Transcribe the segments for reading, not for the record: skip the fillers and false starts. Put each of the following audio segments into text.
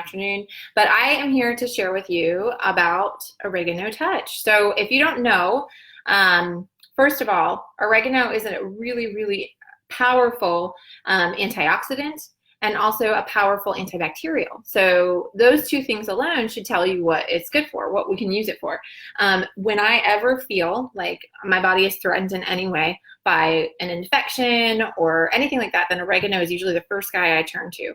afternoon, but I am here to share with you about Oregano Touch. So if you don't know, first of all, oregano is a really, really powerful antioxidant and also a powerful antibacterial. So those two things alone should tell you what it's good for, what we can use it for. When I ever feel like my body is threatened in any way by an infection or anything like that, then oregano is usually the first guy I turn to.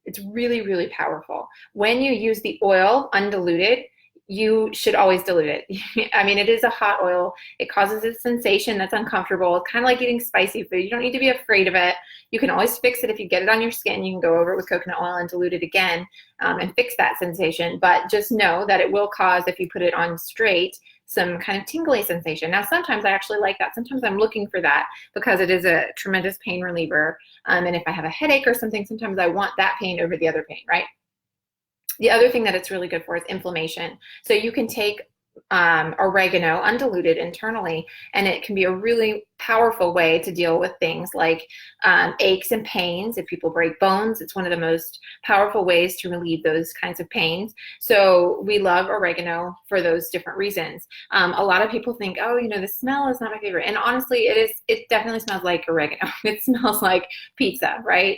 It's really, really powerful. When you use the oil undiluted, you should always dilute it. I mean, it is a hot oil. It causes a sensation that's uncomfortable. It's kind of like eating spicy food. You don't need to be afraid of it. You can always fix it if you get it on your skin. You can go over it with coconut oil and dilute it again and fix that sensation. But just know that it will cause, if you put it on straight, some kind of tingly sensation. Now, sometimes I actually like that. Sometimes I'm looking for that because it is a tremendous pain reliever. And if I have a headache or something, sometimes I want that pain over the other pain, right? The other thing that it's really good for is inflammation. So you can take oregano undiluted internally, and it can be a really powerful way to deal with things like aches and pains. If people break bones, it's one of the most powerful ways to relieve those kinds of pains. So we love oregano for those different reasons. A lot of people think, oh, you know, the smell is not my favorite. And honestly, it is. It definitely smells like oregano. It smells like pizza, right?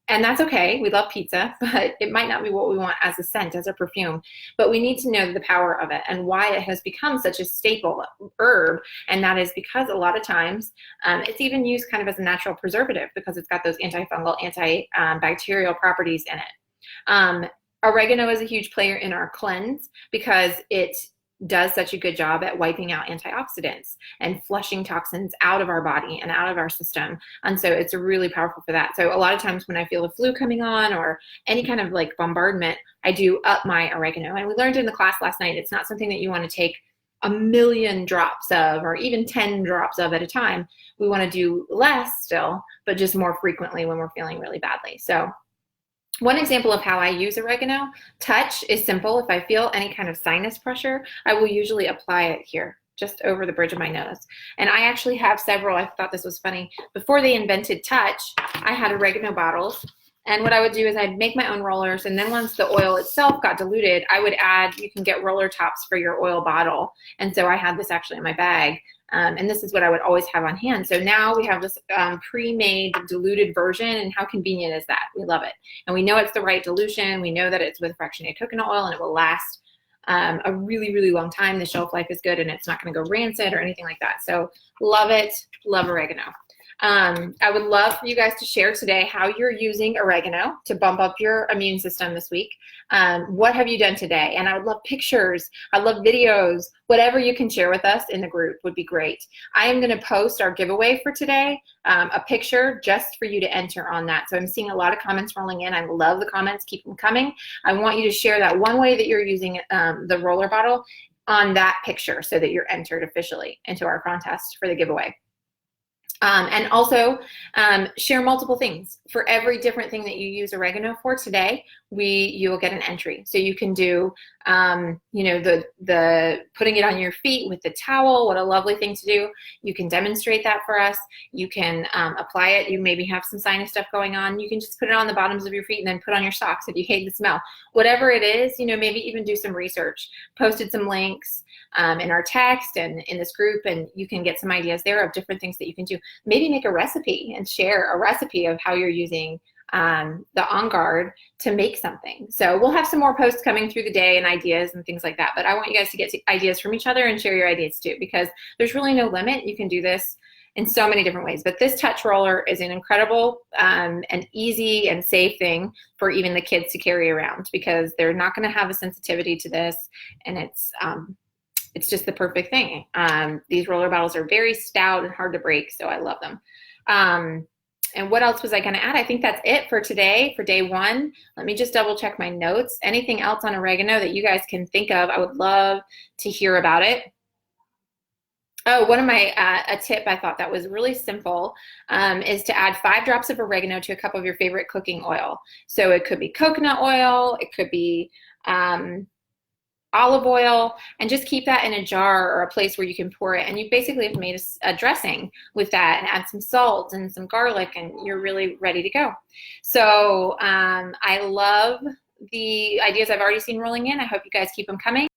And that's okay. We love pizza, but it might not be what we want as a scent, as a perfume. But we need to know the power of it and why it has become such a staple herb. And that is because a lot of times it's even used kind of as a natural preservative because it's got those antifungal, antibacterial properties in it. Oregano is a huge player in our cleanse because it does such a good job at wiping out antioxidants and flushing toxins out of our body and out of our system. And so it's really powerful for that. So a lot of times when I feel the flu coming on or any kind of like bombardment, I do up my oregano. And we learned in the class last night, it's not something that you want to take a million drops of or even 10 drops of at a time. We want to do less still, but just more frequently when we're feeling really badly. So one example of how I use oregano touch is simple. If I feel any kind of sinus pressure, I will usually apply it here, just over the bridge of my nose. And I actually have several. I thought this was funny. Before they invented touch, I had oregano bottles. And what I would do is I'd make my own rollers. And then once the oil itself got diluted, I would add, you can get roller tops for your oil bottle. And so I had this actually in my bag. And this is what I would always have on hand. So now we have this pre-made diluted version, and how convenient is that? We love it. And we know it's the right dilution. We know that it's with fractionated coconut oil, and it will last a really, really long time. The shelf life is good, and it's not going to go rancid or anything like that. So love it. Love oregano. I would love for you guys to share today how you're using oregano to bump up your immune system this week. What have you done today? And I would love pictures. I love videos. Whatever you can share with us in the group would be great. I am going to post our giveaway for today, a picture just for you to enter on that. So I'm seeing a lot of comments rolling in. I love the comments. Keep them coming. I want you to share that one way that you're using the roller bottle on that picture so that you're entered officially into our contest for the giveaway. And also share multiple things. For every different thing that you use oregano for today, you will get an entry. So you can do, you know, the putting it on your feet with the towel. What a lovely thing to do. You can demonstrate that for us. You can apply it. You maybe have some sinus stuff going on. You can just put it on the bottoms of your feet and then put on your socks if you hate the smell. Whatever it is, you know, maybe even do some research. Posted some links in our text and in this group, and you can get some ideas there of different things that you can do. Maybe make a recipe and share a recipe of how you're using the On Guard to make something. So we'll have some more posts coming through the day and ideas and things like that. But I want you guys to get ideas from each other and share your ideas too, because there's really no limit. You can do this in so many different ways. But this touch roller is an incredible and easy and safe thing for even the kids to carry around because they're not going to have a sensitivity to this, and it's just the perfect thing. These roller bottles are very stout and hard to break, so I love them. And what else was I going to add? I think that's it for today, for day one. Let me just double check my notes. Anything else on oregano that you guys can think of, I would love to hear about it. Oh, one of my, a tip I thought that was really simple is to add 5 drops of oregano to a cup of your favorite cooking oil. So it could be coconut oil, it could be olive oil, and just keep that in a jar or a place where you can pour it. And you basically have made a dressing with that, and add some salt and some garlic, and you're really ready to go. So I love the ideas I've already seen rolling in. I hope you guys keep them coming.